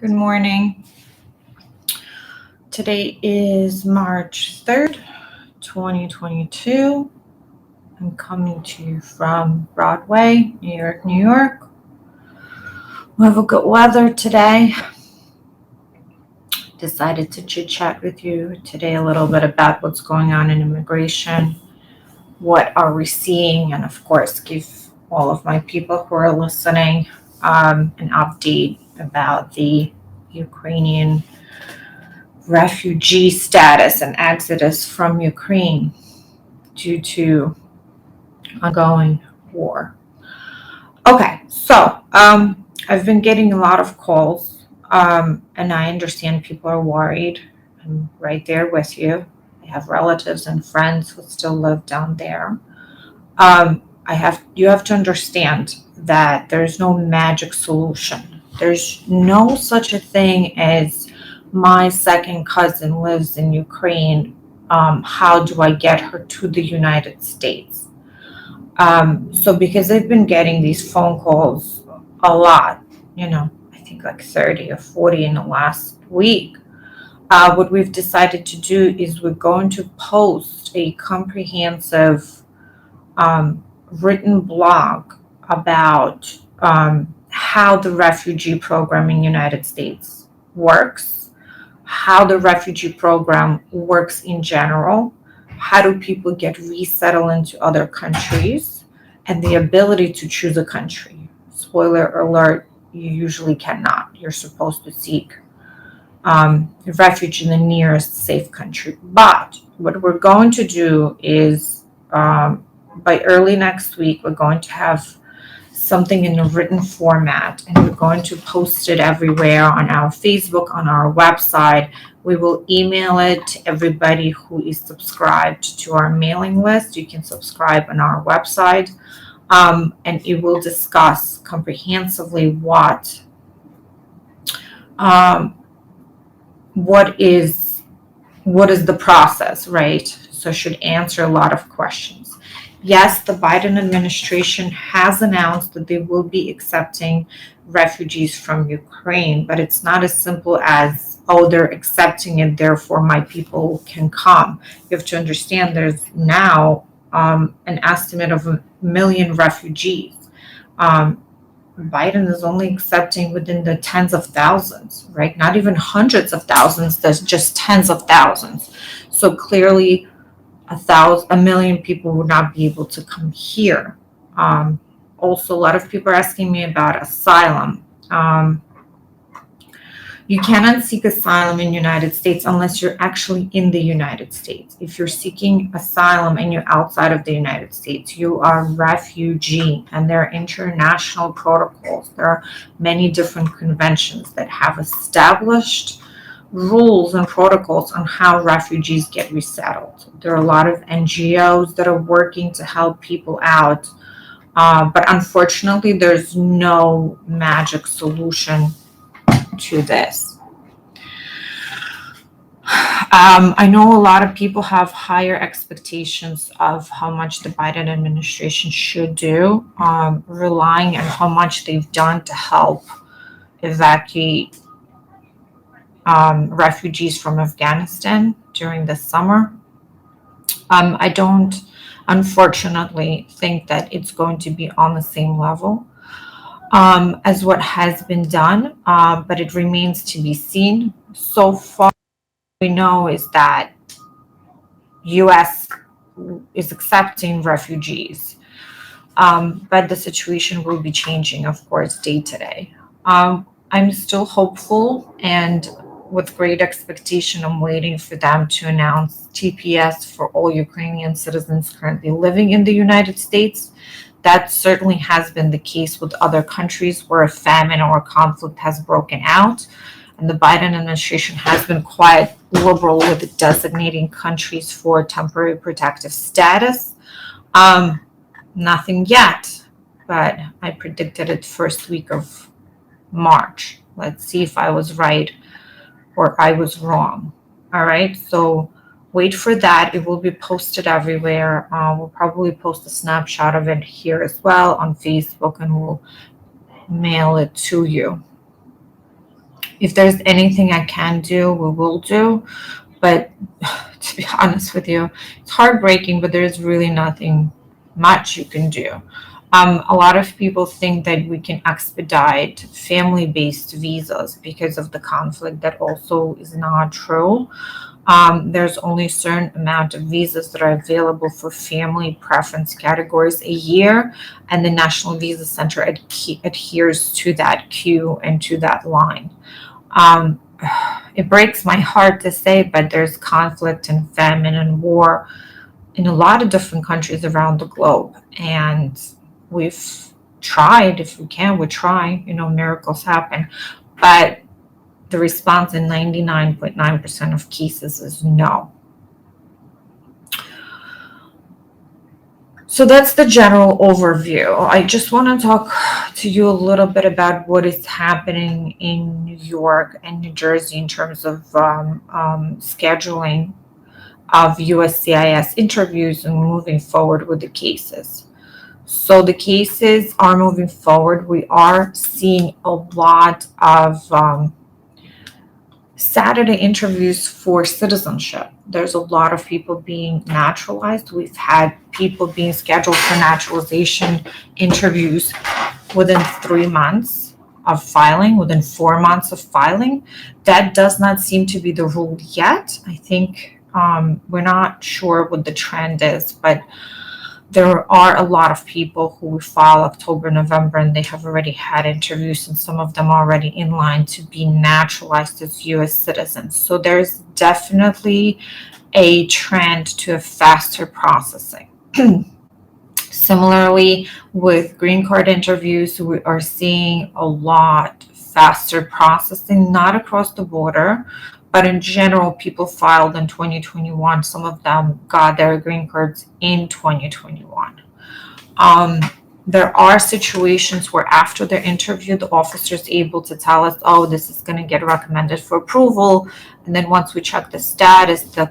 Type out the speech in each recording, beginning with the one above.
Good morning. Today is March 3rd, 2022. I'm coming to you from Broadway, New York, New York. We have a good weather today. Decided to chit chat with you today a little bit about what's going on in immigration, what are we seeing, and of course, give all of my people who are listening an update about the Ukrainian refugee status and exodus from Ukraine due to ongoing war. Okay, so I've been getting a lot of calls, and I understand people are worried. I'm right there with you. I have relatives and friends who still live down there. You have to understand that there's no magic solution. There's no such a thing as my second cousin lives in Ukraine. How do I get her to the United States? So because I've been getting these phone calls a lot, I think like 30 or 40 in the last week, what we've decided to do is we're going to post a comprehensive written blog about how the refugee program in the United States works, how the refugee program works in general, how do people get resettled into other countries, and the ability to choose a country. Spoiler alert, you usually cannot. You're supposed to seek refuge in the nearest safe country. But what we're going to do is by early next week, we're going to have something in a written format, and we're going to post it everywhere on our Facebook, on our website. We will email it to everybody who is subscribed to our mailing list. You can subscribe on our website, and it will discuss comprehensively what is the process, right? So it should answer a lot of questions. Yes, the Biden administration has announced that they will be accepting refugees from Ukraine, but it's not as simple as, oh, they're accepting it, therefore my people can come. You have to understand there's now an estimate of 1 million refugees. Biden is only accepting within the tens of thousands, right? Not even hundreds of thousands, there's just tens of thousands. So clearly, 1 million people would not be able to come here. Also, a lot of people are asking me about asylum. You cannot seek asylum in the United States unless you're actually in the United States. If you're seeking asylum and you're outside of the United States, you are a refugee, and there are international protocols. There are many different conventions that have established rules and protocols on how refugees get resettled. There are a lot of NGOs that are working to help people out, but unfortunately, there's no magic solution to this. I know a lot of people have higher expectations of how much the Biden administration should do, relying on how much they've done to help evacuate refugees from Afghanistan during the summer. I don't, unfortunately, think that it's going to be on the same level as what has been done, but it remains to be seen. So far, we know is that U.S. is accepting refugees, but the situation will be changing, of course, day to day. I'm still hopeful, and with great expectation, I'm waiting for them to announce TPS for all Ukrainian citizens currently living in the United States. That certainly has been the case with other countries where a famine or a conflict has broken out. And the Biden administration has been quite liberal with designating countries for temporary protective status. Nothing yet, but I predicted it first week of March. Let's see if I was right or I was wrong. All right, so wait for that. It will be posted everywhere. We'll probably post a snapshot of it here as well on Facebook, and we'll mail it to you. If there's anything I can do, we will do. But to be honest with you, it's heartbreaking, but there's really nothing much you can do. A lot of people think that we can expedite family-based visas because of the conflict. That also is not true. There's only a certain amount of visas that are available for family preference categories a year, and the National Visa Center adheres to that queue and to that line. Um, it breaks my heart to say, but there's conflict and famine and war in a lot of different countries around the globe. And we've tried, if we can, we try, miracles happen. But the response in 99.9% of cases is no. So that's the general overview. I just want to talk to you a little bit about what is happening in New York and New Jersey in terms of scheduling of USCIS interviews and moving forward with the cases. So the cases are moving forward. We are seeing a lot of Saturday interviews for citizenship. There's a lot of people being naturalized. We've had people being scheduled for naturalization interviews within 3 months of filing, within 4 months of filing. That does not seem to be the rule yet. I think we're not sure what the trend is, but there are a lot of people who file October, November, and they have already had interviews, and some of them are already in line to be naturalized as US citizens. So there's definitely a trend to a faster processing. Similarly, with green card interviews, we are seeing a lot faster processing, not across the border, but in general, people filed in 2021. Some of them got their green cards in 2021. Um, there are situations where after their interview, the officer is able to tell us, oh, this is going to get recommended for approval. And then once we check the status, the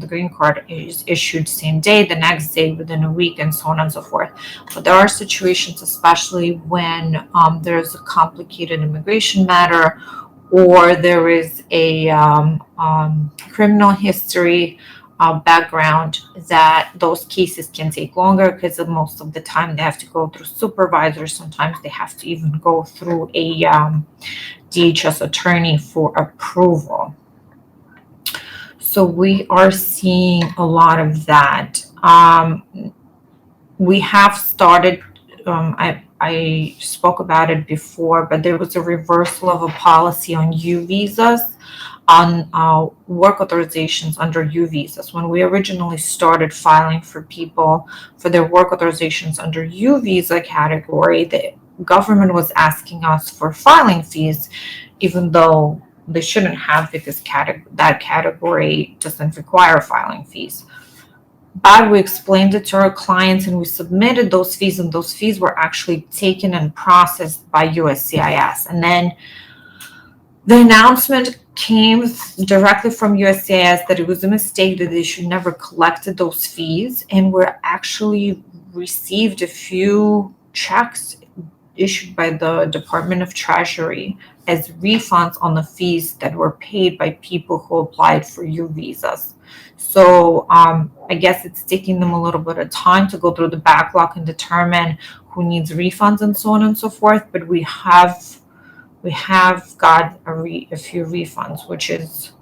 green card is issued same day, the next day, within a week, and so on and so forth. But there are situations, especially when there's a complicated immigration matter, or there is a criminal history background, that those cases can take longer because most of the time they have to go through supervisors. Sometimes they have to even go through a DHS attorney for approval. So we are seeing a lot of that. We have started, I spoke about it before, but there was a reversal of a policy on U visas, on work authorizations under U visas. When we originally started filing for people for their work authorizations under U visa category, the government was asking us for filing fees, even though they shouldn't have, because that category doesn't require filing fees. But we explained it to our clients and we submitted those fees, and those fees were actually taken and processed by USCIS. And then the announcement came directly from USCIS that it was a mistake, that they should never collected those fees, and we're actually received a few checks issued by the Department of Treasury as refunds on the fees that were paid by people who applied for U visas. So I guess it's taking them a little bit of time to go through the backlog and determine who needs refunds and so on and so forth. But we have got a few refunds, which is,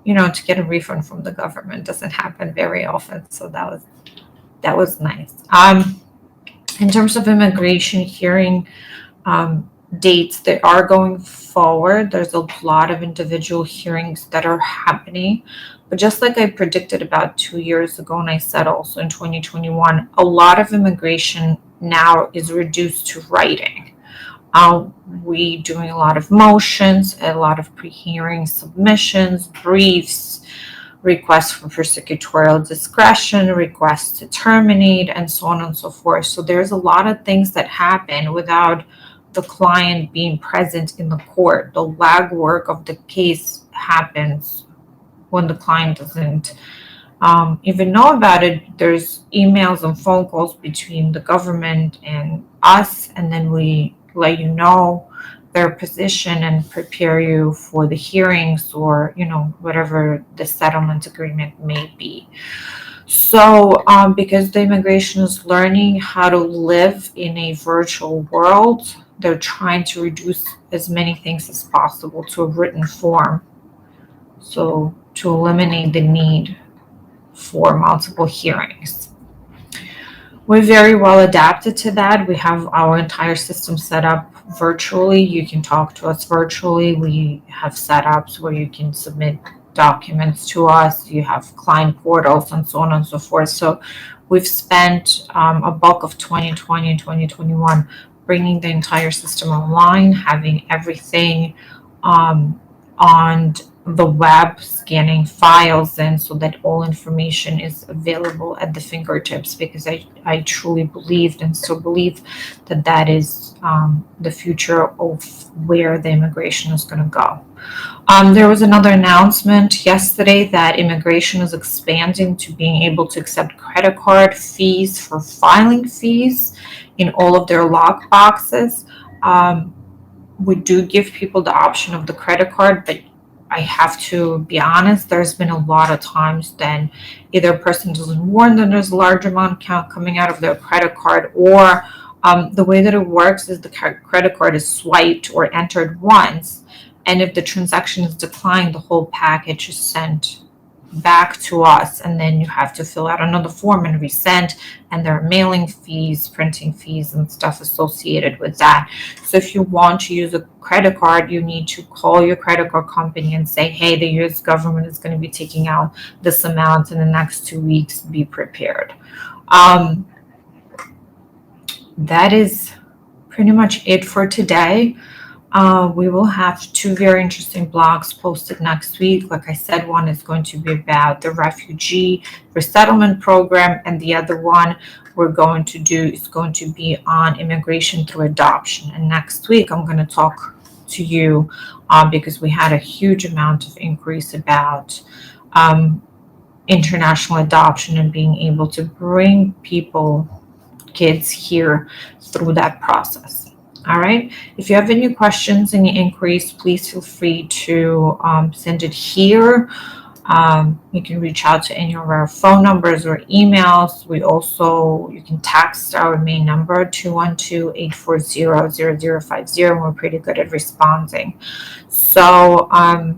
to get a refund from the government doesn't happen very often. So that was nice. In terms of immigration hearing dates, they are going forward. There's a lot of individual hearings that are happening. But just like I predicted about 2 years ago, and I said also in 2021, a lot of immigration now is reduced to writing. We doing a lot of motions, a lot of pre-hearing submissions, briefs, requests for prosecutorial discretion, requests to terminate, and so on and so forth. So there's a lot of things that happen without the client being present in the court. The legwork of the case happens when the client doesn't even know about it. There's emails and phone calls between the government and us, and then we let you know their position and prepare you for the hearings or, whatever the settlement agreement may be. So, because the immigration is learning how to live in a virtual world, they're trying to reduce as many things as possible to a written form. So, to eliminate the need for multiple hearings. We're very well adapted to that. We have our entire system set up virtually. You can talk to us virtually. We have setups where you can submit documents to us. You have client portals and so on and so forth. So we've spent a bulk of 2020 and 2021 bringing the entire system online, having everything on the web, scanning files in so that all information is available at the fingertips, because I truly believed and still believe that that is the future of where the immigration is going to go. There was another announcement yesterday that immigration is expanding to being able to accept credit card fees for filing fees in all of their lock boxes. We do give people the option of the credit card, but I have to be honest, there's been a lot of times then either a person doesn't warn that there's a large amount coming out of their credit card, or the way that it works is the credit card is swiped or entered once, and if the transaction is declined, the whole package is sent back to us, and then you have to fill out another form and resend, and there are mailing fees, printing fees, and stuff associated with that. So if you want to use a credit card, you need to call your credit card company and say, hey, the US government is going to be taking out this amount in the next 2 weeks, be prepared. That is pretty much it for today. We will have 2 very interesting blogs posted next week. Like I said, one is going to be about the refugee resettlement program, and the other one we're going to do is going to be on immigration through adoption. And next week, I'm going to talk to you because we had a huge amount of increase about international adoption and being able to bring kids here through that process. All right. If you have any questions, any inquiries, please feel free to send it here. You can reach out to any of our phone numbers or emails. You can text our main number, 212-840-0050, and we're pretty good at responding. So I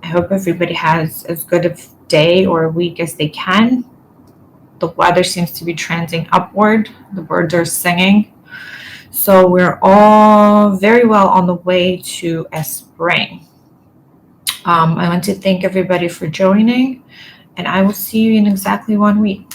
hope everybody has as good a day or a week as they can. The weather seems to be trending upward. The birds are singing. So we're all very well on the way to a spring. I want to thank everybody for joining, and I will see you in exactly 1 week.